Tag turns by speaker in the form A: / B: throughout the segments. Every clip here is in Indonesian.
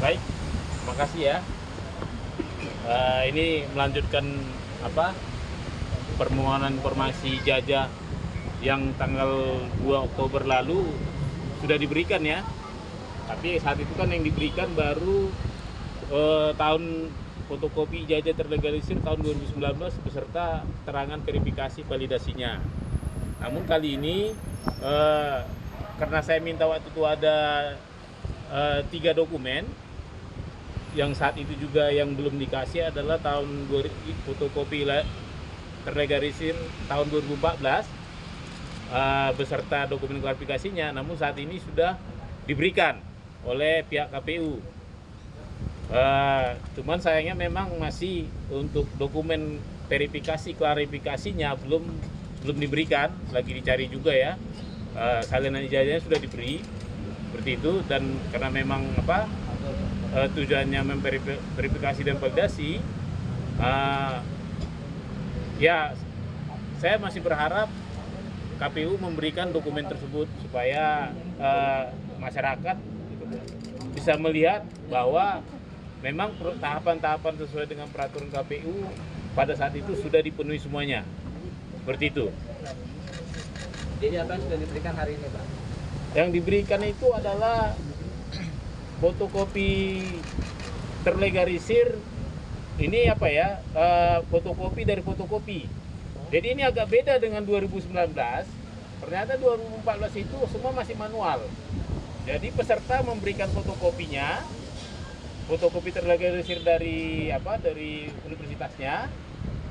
A: Baik, terima kasih ya. Ini melanjutkan permohonan informasi jajah yang tanggal 2 Oktober lalu sudah diberikan ya. Tapi saat itu kan yang diberikan baru tahun fotokopi jajah terlegalisir tahun 2019 beserta keterangan verifikasi validasinya. Namun kali ini karena saya minta waktu itu ada 3 dokumen, yang saat itu juga yang belum dikasih adalah fotokopi terlegalisir tahun 2014 beserta dokumen klarifikasinya. Namun saat ini sudah diberikan oleh pihak KPU. Cuman sayangnya memang masih untuk dokumen verifikasi klarifikasinya belum diberikan, lagi dicari juga ya. Salinan ijazahnya sudah diberi seperti itu, dan karena memang tujuannya memverifikasi dan validasi, ya saya masih berharap KPU memberikan dokumen tersebut supaya masyarakat bisa melihat bahwa memang tahapan-tahapan sesuai dengan peraturan KPU pada saat itu sudah dipenuhi semuanya, seperti itu.
B: Jadi apa yang sudah diberikan hari ini, Pak?
A: Yang diberikan itu adalah fotokopi terlegalisir, ini fotokopi dari fotokopi. Jadi ini agak beda dengan 2019. Ternyata 2014 itu semua masih manual. Jadi peserta memberikan fotokopinya, fotokopi terlegalisir dari universitasnya,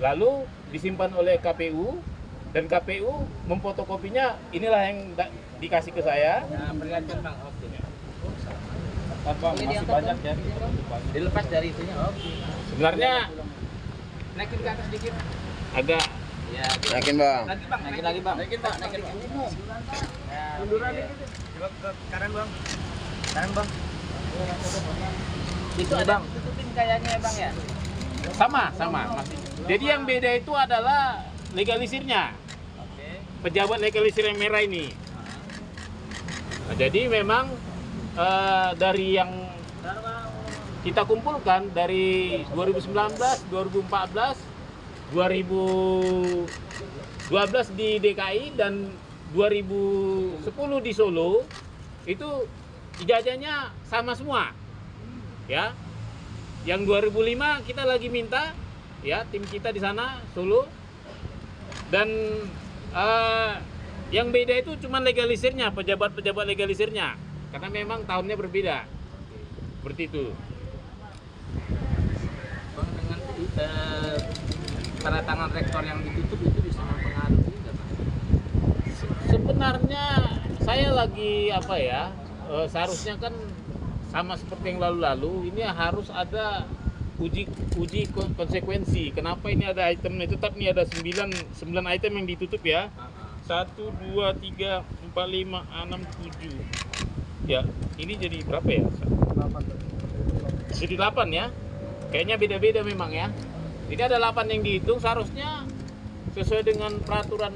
A: lalu disimpan oleh KPU, dan KPU memfotokopinya. Inilah yang dikasih ke saya.
B: Nah, perlihatkan Bang. Oke.
A: Bang, masih banyak ya.
B: Dilepas dari itunya. Oke.
A: Sebenarnya
B: Naikin ke atas sedikit.
A: agak
B: Ya,
C: Yakin bang?
B: lagi Bang, naikin lagi Bang.
D: Naikin Pak.
B: Ya,
D: Munduran
B: iya.
D: dikit. Coba ke kanan Bang. Kanan Bang.
B: Itu ada tutupin kayaknya ya Bang ya.
A: sama masih. Jadi yang beda itu adalah legalisirnya.
B: Oke.
A: Pejabat legalisir yang merah ini. Nah, jadi memang dari yang kita kumpulkan dari 2019, 2014, 2012 di DKI dan 2010 di Solo, itu ijazahnya sama semua. Ya. Yang 2005 kita lagi minta ya, tim kita di sana Solo, dan yang beda itu cuma legalisirnya, pejabat legalisirnya, karena memang tahunnya berbeda, seperti itu.
B: Bang, dengan tanda tangan rektor yang ditutup itu bisa mempengaruhi nggak Bang?
A: Sebenarnya saya lagi seharusnya kan sama seperti yang lalu-lalu, ini harus ada uji konsekuensi. Kenapa ini ada item tetap nih, ada 9 item yang ditutup ya. 1, 2, 3, 4, 5, 6, 7. Ya, ini jadi berapa ya? Jadi 8 ya. Kayaknya beda-beda memang ya. Jadi ada 8 yang dihitung, seharusnya sesuai dengan peraturan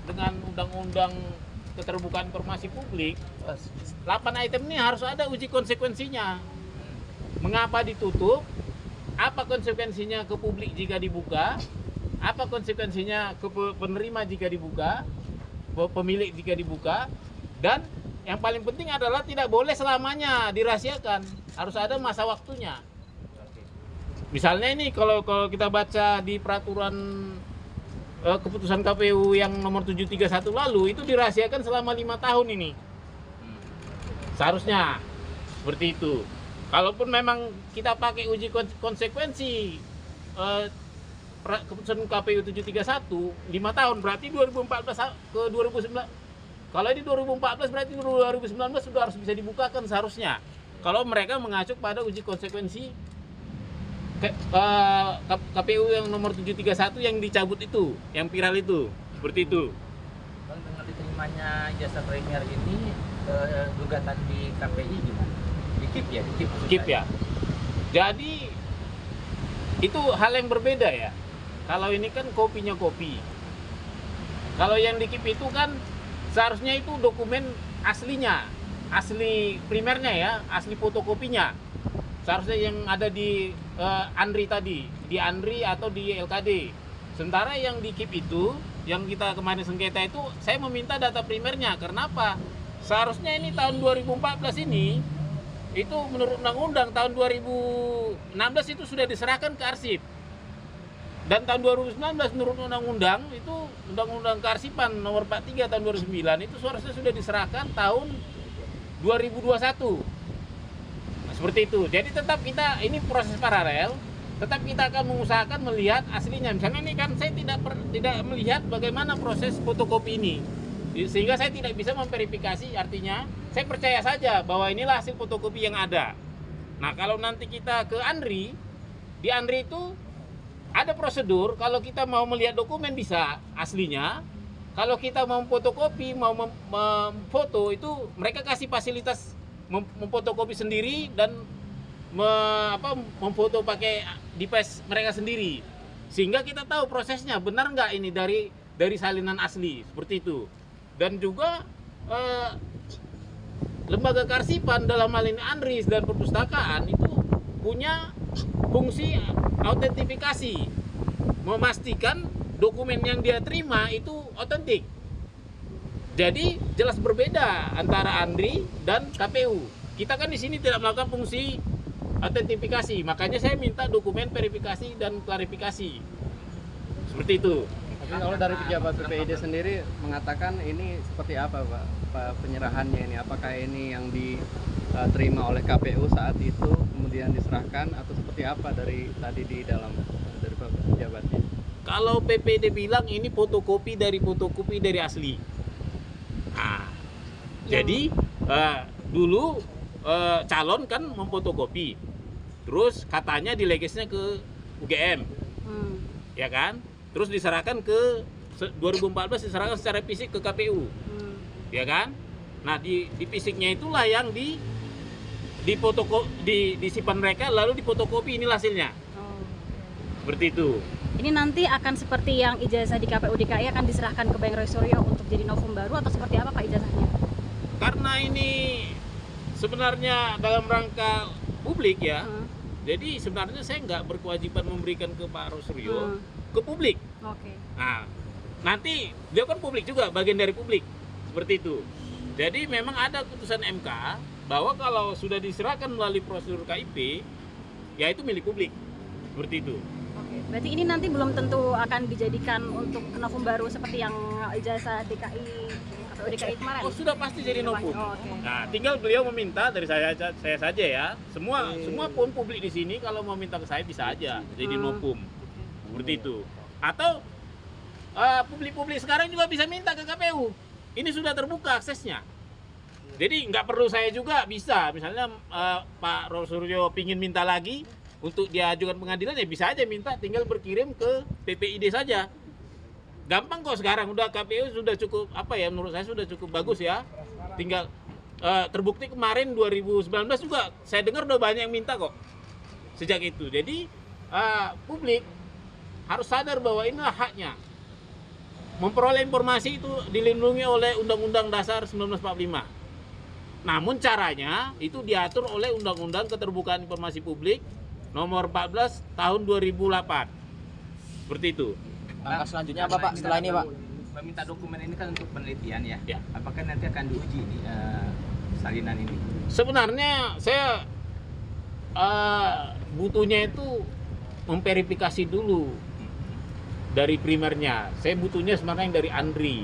A: dengan undang-undang keterbukaan informasi publik. 8 item ini harus ada uji konsekuensinya. Mengapa ditutup? Apa konsekuensinya ke publik jika dibuka? Apa konsekuensinya ke penerima jika dibuka? Pemilik jika dibuka? Dan yang paling penting adalah tidak boleh selamanya dirahasiakan. Harus ada masa waktunya. Misalnya ini kalau kita baca di peraturan keputusan KPU yang nomor 731 lalu, itu dirahasiakan selama 5 tahun ini. Seharusnya seperti itu. Kalaupun memang kita pakai uji konsekuensi keputusan KPU 731 5 tahun, berarti 2014 ke 2019. Kalau ini 2014 berarti 2019 sudah harus bisa dibukakan seharusnya. Kalau mereka mengacu pada uji konsekuensi KPU yang nomor 731 yang dicabut itu, yang viral itu, seperti itu.
B: Bang, dengan diterimanya ijazah primer ini gugatan di KPI gimana? Dikip
A: ya. Jadi itu hal yang berbeda ya. Kalau ini kan kopinya kopi. Kalau yang dikip itu kan seharusnya itu dokumen aslinya. asli primernya ya, asli fotokopinya. Seharusnya yang ada di Andri tadi, di Andri atau di LKD. Sementara yang di KIP itu, yang kita kemarin sengketa itu, saya meminta data primernya. Karena apa? Seharusnya ini tahun 2014 ini, itu menurut undang-undang tahun 2016 itu sudah diserahkan ke arsip. Dan tahun 2019 menurut undang-undang itu, undang-undang kearsipan nomor 43 tahun 2009 itu seharusnya sudah diserahkan tahun 2021. Nah, seperti itu. Jadi tetap kita, ini proses paralel, tetap kita akan mengusahakan melihat aslinya. Misalnya ini kan saya tidak melihat bagaimana proses fotokopi ini. Sehingga saya tidak bisa memverifikasi, artinya saya percaya saja bahwa inilah hasil fotokopi yang ada. Nah, kalau nanti kita ke Andri, di Andri itu ada prosedur, kalau kita mau melihat dokumen bisa aslinya. Kalau kita mau fotokopi, mau memfoto itu mereka kasih fasilitas memfotokopi sendiri dan memfoto pakai device mereka sendiri. Sehingga kita tahu prosesnya benar nggak ini dari salinan asli, seperti itu. Dan juga lembaga kearsipan dalam hal ini Andris dan perpustakaan itu punya fungsi autentifikasi, memastikan dokumen yang dia terima itu otentik. Jadi jelas berbeda antara Andri dan KPU. Kita kan di sini tidak melakukan fungsi autentifikasi, makanya saya minta dokumen verifikasi dan klarifikasi. Seperti itu.
C: Tapi kalau dari pejabat PPID sendiri mengatakan ini seperti apa Pak penyerahannya ini? Apakah ini yang diterima oleh KPU saat itu kemudian diserahkan atau seperti apa dari tadi di dalam dari pejabatnya?
A: Kalau PPID bilang ini fotokopi dari asli. Nah, jadi dulu calon kan memfotokopi, terus katanya dilegesnya ke UGM, ya kan? Terus diserahkan ke 2014 diserahkan secara fisik ke KPU, ya kan? Nah di fisiknya itulah yang disimpan mereka lalu difotokopi, ini hasilnya. Seperti itu.
E: Ini nanti akan seperti yang ijazah di KPU DKI akan diserahkan ke Bang Roy Suryo untuk jadi novum baru atau seperti apa Pak ijazahnya?
A: Karena ini sebenarnya dalam rangka publik ya, jadi sebenarnya saya nggak berkewajiban memberikan ke Pak Roy Suryo ke publik.
E: Oke.
A: Nah, nanti dia kan publik juga, bagian dari publik, seperti itu. Jadi memang ada keputusan MK bahwa kalau sudah diserahkan melalui prosedur KIP, ya itu milik publik, seperti itu.
E: Oke. Berarti ini nanti belum tentu akan dijadikan untuk novum baru seperti yang ijazah DKI atau DKI kemarin.
A: Oh sudah pasti jadi novum.
E: Oh, okay.
A: Nah, tinggal beliau meminta dari saya saja ya. Semua pun publik di sini kalau mau minta ke saya bisa aja jadi novum. Seperti itu. Atau publik-publik sekarang juga bisa minta ke KPU. Ini sudah terbuka aksesnya. Jadi nggak perlu saya juga bisa. Misalnya Pak Roy Suryo pingin minta lagi untuk diajukan pengadilan ya bisa aja minta, tinggal berkirim ke PPID saja. Gampang kok sekarang, udah KPU sudah cukup menurut saya sudah cukup bagus ya. Tinggal terbukti kemarin 2019 juga saya dengar udah banyak yang minta kok sejak itu. Jadi publik harus sadar bahwa inilah haknya. Memperoleh informasi itu dilindungi oleh Undang-Undang Dasar 1945. Namun caranya itu diatur oleh Undang-Undang Keterbukaan Informasi Publik Nomor 14 Tahun 2008. Seperti itu.
D: Langkah selanjutnya apa Pak setelah ini Pak?
B: Meminta dokumen ini kan untuk penelitian ya.
A: Ya.
B: Apakah nanti akan diuji ini salinan ini?
A: Sebenarnya saya butuhnya itu memverifikasi dulu dari primernya. Saya butuhnya sebenarnya yang dari Andri.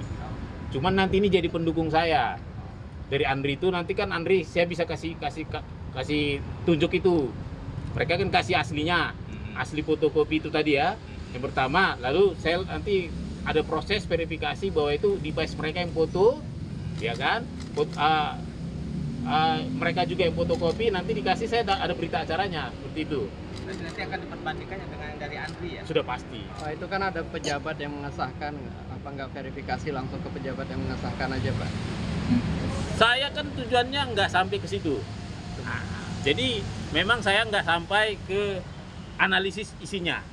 A: Cuman nanti ini jadi pendukung saya. Dari Andri itu nanti kan Andri saya bisa kasih tunjuk itu. Mereka kan kasih aslinya, asli fotokopi itu tadi ya. Yang pertama, lalu saya nanti ada proses verifikasi bahwa itu device mereka yang foto, ya kan? Mereka juga yang fotokopi, nanti dikasih saya ada berita acaranya, seperti itu.
B: Nanti akan diperbandingkannya dengan dari Andri ya?
A: Sudah pasti.
C: Pak itu kan ada pejabat yang mengesahkan, apa nggak verifikasi langsung ke pejabat yang mengesahkan aja Pak?
A: Saya kan tujuannya nggak sampai ke situ. Nah, jadi memang saya nggak sampai ke analisis isinya.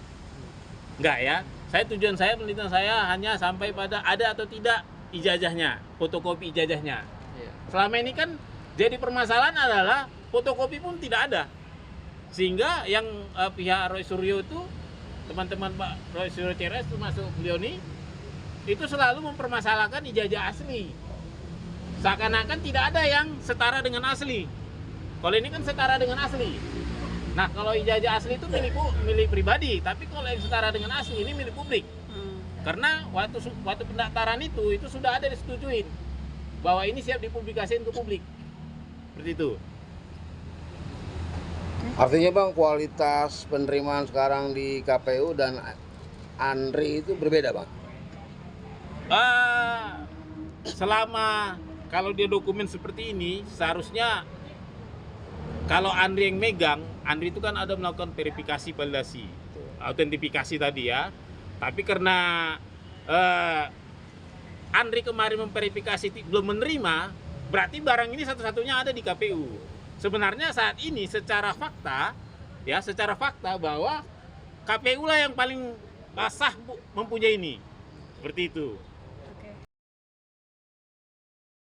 A: Nggak ya. Tujuan saya, penelitian saya hanya sampai pada ada atau tidak ijazahnya, fotokopi ijazahnya.
C: Iya.
A: Selama ini kan Jadi permasalahan adalah fotokopi pun tidak ada. Sehingga yang pihak Roy Suryo itu, teman-teman Pak Roy Suryo CRS termasuk beliau ini, itu selalu mempermasalahkan ijazah asli. Seakan-akan tidak ada yang setara dengan asli. Kalau ini kan setara dengan asli. Nah, kalau ijazah asli itu milik pribadi, tapi kalau yang setara dengan asli ini milik publik. Karena waktu pendaftaran itu sudah ada disetujuin bahwa ini siap dipublikasikan ke publik. Seperti itu.
F: Artinya Bang, kualitas penerimaan sekarang di KPU dan Andri itu berbeda Bang?
A: Selama kalau dia dokumen seperti ini, seharusnya kalau Andri yang megang, Andri itu kan ada melakukan verifikasi validasi, autentifikasi tadi ya. Tapi karena Andri kemarin memverifikasi belum menerima, berarti barang ini satu-satunya ada di KPU. Sebenarnya saat ini secara fakta bahwa KPU lah yang paling sah mempunyai ini. Seperti itu.